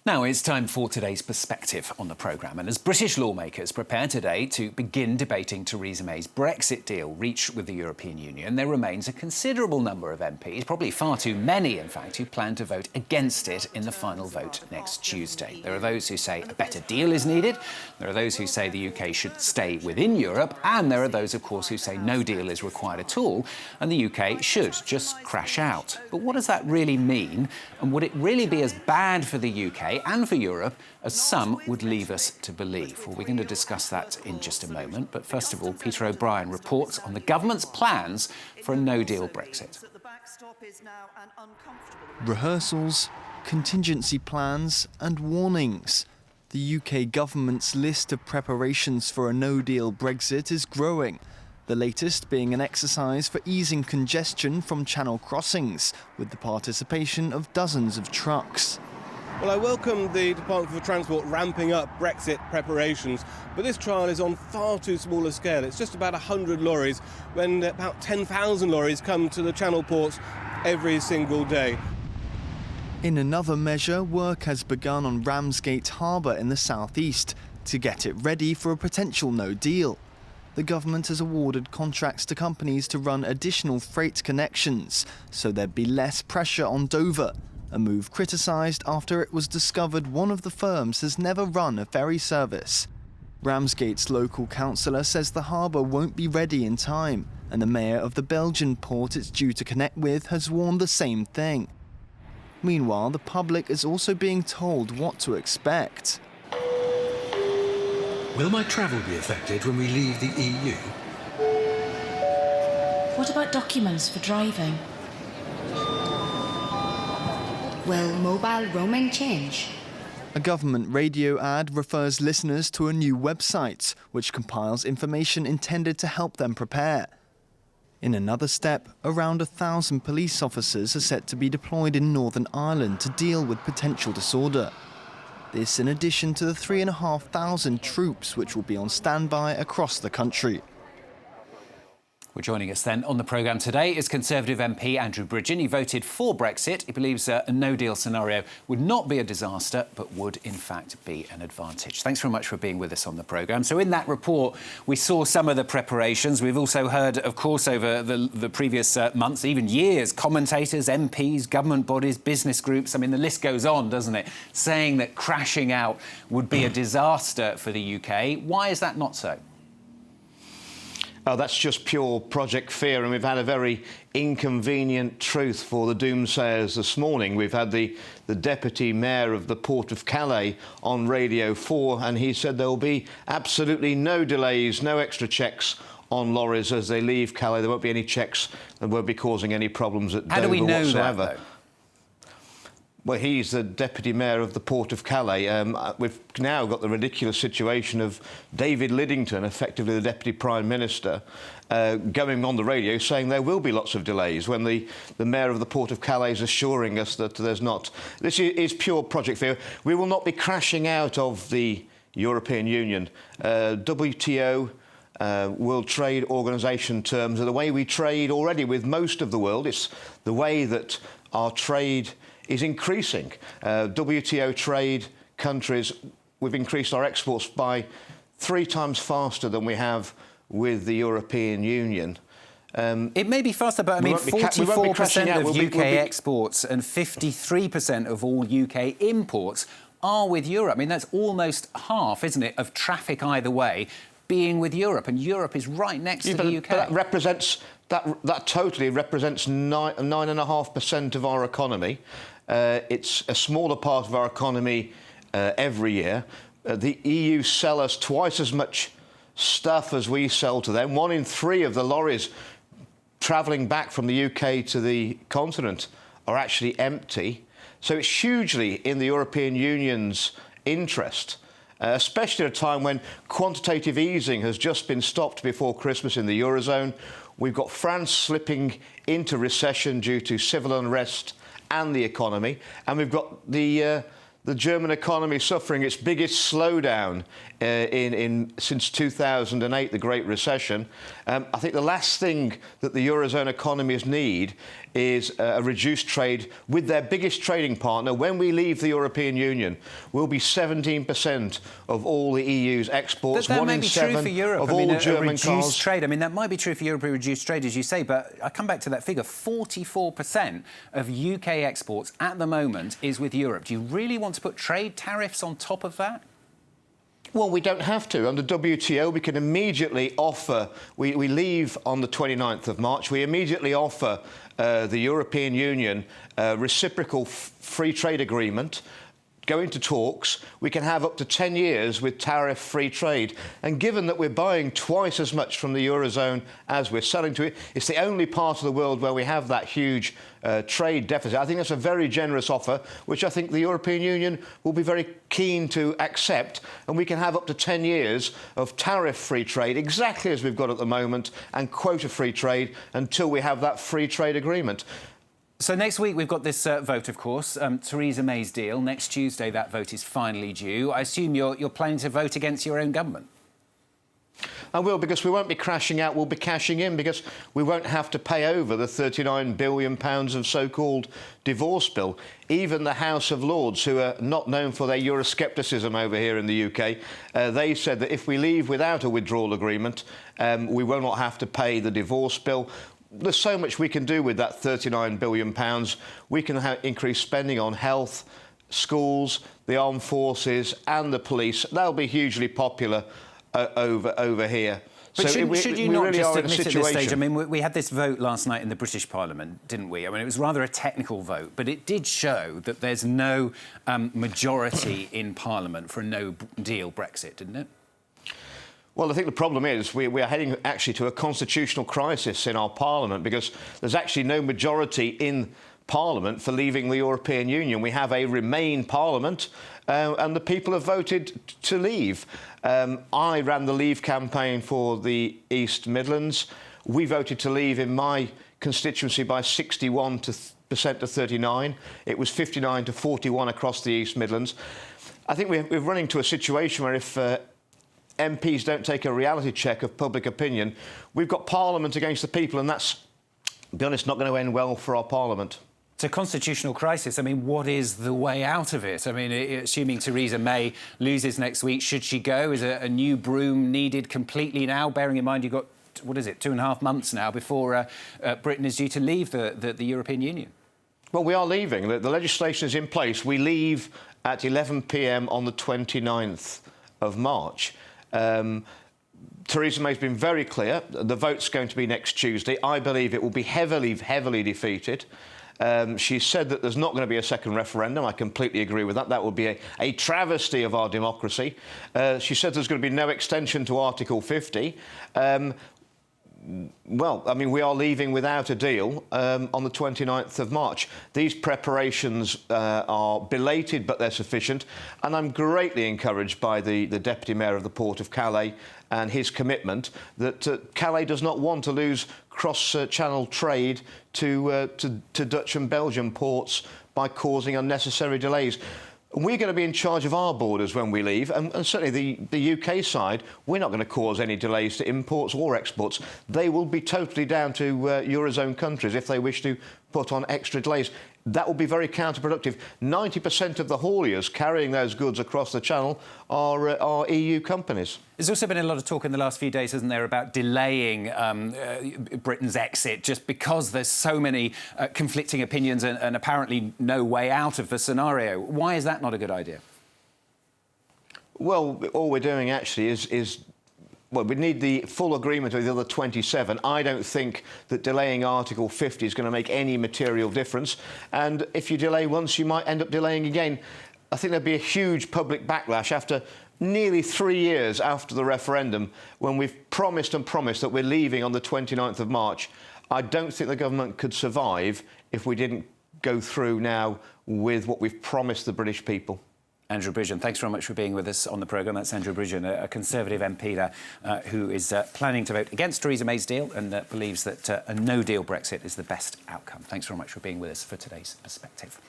Now it's time for today's perspective on the programme. And as British lawmakers prepare today to begin debating Theresa May's Brexit deal reached with the European Union, there remains a considerable number of MPs, probably far too many in fact, who plan to vote against it in the final vote next Tuesday. There are those who say a better deal is needed, there are those who say the UK should stay within Europe, and there are those, of course, who say no deal is required at all and the UK should just crash out. But what does that really mean? And would it really be as bad for the UK and for Europe as some would leave us to believe? Well, we're going to discuss that in just a moment. But first of all, Peter O'Brien reports on the government's plans for a no-deal Brexit. Rehearsals, contingency plans and warnings. The UK government's list of preparations for a no-deal Brexit is growing. The latest being an exercise for easing congestion from channel crossings, with the participation of dozens of trucks. Well, I welcome the Department for Transport ramping up Brexit preparations, but this trial is on far too small a scale. It's just about 100 lorries, when about 10,000 lorries come to the channel ports every single day. In another measure, work has begun on Ramsgate Harbour in the southeast to get it ready for a potential no deal. The government has awarded contracts to companies to run additional freight connections, so there'd be less pressure on Dover. A move criticised after it was discovered one of the firms has never run a ferry service. Ramsgate's local councillor says the harbour won't be ready in time, and the mayor of the Belgian port it's due to connect with has warned the same thing. Meanwhile, the public is also being told what to expect. Will my travel be affected when we leave the EU? What about documents for driving? Will mobile roaming change? A government radio ad refers listeners to a new website, which compiles information intended to help them prepare. In another step, around 1,000 police officers are set to be deployed in Northern Ireland to deal with potential disorder. This in addition to the 3,500 troops which will be on standby across the country. Well, joining us then on the programme today is Conservative MP Andrew Bridgen. He voted for Brexit. He believes a no-deal scenario would not be a disaster, but would, in fact, be an advantage. Thanks very much for being with us on the programme. So in that report, we saw some of the preparations. We've also heard, of course, over the previous months, even years, commentators, MPs, government bodies, business groups, I mean, the list goes on, doesn't it, saying that crashing out would be a disaster for the UK. Why is that not so? Oh, that's just pure project fear, and we've had a very inconvenient truth for the doomsayers this morning. We've had the Deputy Mayor of the Port of Calais on Radio 4, and he said there will be absolutely no delays, no extra checks on lorries as they leave Calais. There won't be any checks that won't be causing any problems at Dover whatsoever. How do we know that, though? Well, he's the Deputy Mayor of the Port of Calais. We've now got the ridiculous situation of David Lidington, effectively the Deputy Prime Minister, going on the radio saying there will be lots of delays when the Mayor of the Port of Calais is assuring us that there's not. This is pure project fear. We will not be crashing out of the European Union. WTO, World Trade Organization terms are the way we trade already with most of the world. It's the way that our trade is increasing. WTO trade countries, we've increased our exports by 3 times faster than we have with the European Union. It may be faster, but I mean, 44% of UK exports and 53% of all UK imports are with Europe. I mean, that's almost half, isn't it, of traffic either way being with Europe, and Europe is right next to the UK. That totally represents 9.5% of our economy. It's a smaller part of our economy every year. The EU sell us twice as much stuff as we sell to them. 1 in 3 of the lorries travelling back from the UK to the continent are actually empty. So it's hugely in the European Union's interest, especially at a time when quantitative easing has just been stopped before Christmas in the Eurozone. We've got France slipping into recession due to civil unrest and the economy, and we've got the the German economy suffering its biggest slowdown since 2008, the Great Recession. I think the last thing that the Eurozone economies need is a reduced trade with their biggest trading partner. When we leave the European Union, we'll be 17% of all the EU's exports. That 1 may in be 7 true for Europe. of all German reduced cars. trade. I mean, that might be true for Europe, a reduced trade, as you say, but I come back to that figure. 44% of UK exports at the moment is with Europe. Do you really want to put trade tariffs on top of that? Well, we don't have to. Under WTO, we can immediately offer... We leave on the 29th of March. We immediately offer the European Union a reciprocal free trade agreement, go into talks. We can have up to 10 years with tariff-free trade. And given that we're buying twice as much from the Eurozone as we're selling to it, it's the only part of the world where we have that huge trade deficit. I think that's a very generous offer, which I think the European Union will be very keen to accept. And we can have up to 10 years of tariff-free trade, exactly as we've got at the moment, and quota-free trade until we have that free trade agreement. So next week we've got this vote, of course, Theresa May's deal. Next Tuesday that vote is finally due. I assume you're planning to vote against your own government? I will, because we won't be crashing out, we'll be cashing in, because we won't have to pay over the £39 billion of so-called divorce bill. Even the House of Lords, who are not known for their Euroscepticism over here in the UK, they said that if we leave without a withdrawal agreement, we will not have to pay the divorce bill. There's so much we can do with that £39 billion. We can increase spending on health, schools, the armed forces and the police. That'll be hugely popular over here. But so should you not really just are in a admit at this situation. stage? I mean, we had this vote last night in the British Parliament, didn't we? I mean, it was rather a technical vote, but it did show that there's no majority in Parliament for a no-deal Brexit, didn't it? Well, I think the problem is we are heading actually to a constitutional crisis in our Parliament, because there's actually no majority in Parliament for leaving the European Union. We have a Remain Parliament and the people have voted to leave. I ran the Leave campaign for the East Midlands. We voted to leave in my constituency by 61% to 39. It was 59 to 41 across the East Midlands. I think we're running to a situation where if MPs don't take a reality check of public opinion, we've got Parliament against the people, and that's, to be honest, not going to end well for our Parliament. It's a constitutional crisis. I mean, what is the way out of it? I mean, assuming Theresa May loses next week, should she go? Is a new broom needed completely now, bearing in mind you've got, what is it, 2.5 months now before Britain is due to leave the European Union? Well, we are leaving. The legislation is in place. We leave at 11 p.m. on the 29th of March. Theresa May's been very clear. The vote's going to be next Tuesday. I believe it will be heavily, heavily defeated. She said that there's not going to be a second referendum. I completely agree with that. That would be a travesty of our democracy. She said there's going to be no extension to Article 50. Well, I mean, we are leaving without a deal on the 29th of March. These preparations are belated, but they're sufficient. And I'm greatly encouraged by the Deputy Mayor of the Port of Calais and his commitment that Calais does not want to lose cross-channel trade to Dutch and Belgian ports by causing unnecessary delays. We're going to be in charge of our borders when we leave, and certainly the UK side, we're not going to cause any delays to imports or exports. They will be totally down to Eurozone countries if they wish to put on extra delays. That will be very counterproductive. 90% of the hauliers carrying those goods across the Channel are EU companies. There's also been a lot of talk in the last few days, hasn't there, about delaying Britain's exit just because there's so many conflicting opinions and apparently no way out of the scenario. Why is that not a good idea? Well, all we're doing actually is well, we need the full agreement of the other 27. I don't think that delaying Article 50 is going to make any material difference. And if you delay once, you might end up delaying again. I think there'd be a huge public backlash after nearly 3 years after the referendum, when we've promised and promised that we're leaving on the 29th of March. I don't think the government could survive if we didn't go through now with what we've promised the British people. Andrew Bridgen, thanks very much for being with us on the programme. That's Andrew Bridgen, a Conservative MP there, who is planning to vote against Theresa May's deal and believes that a no-deal Brexit is the best outcome. Thanks very much for being with us for today's Perspective.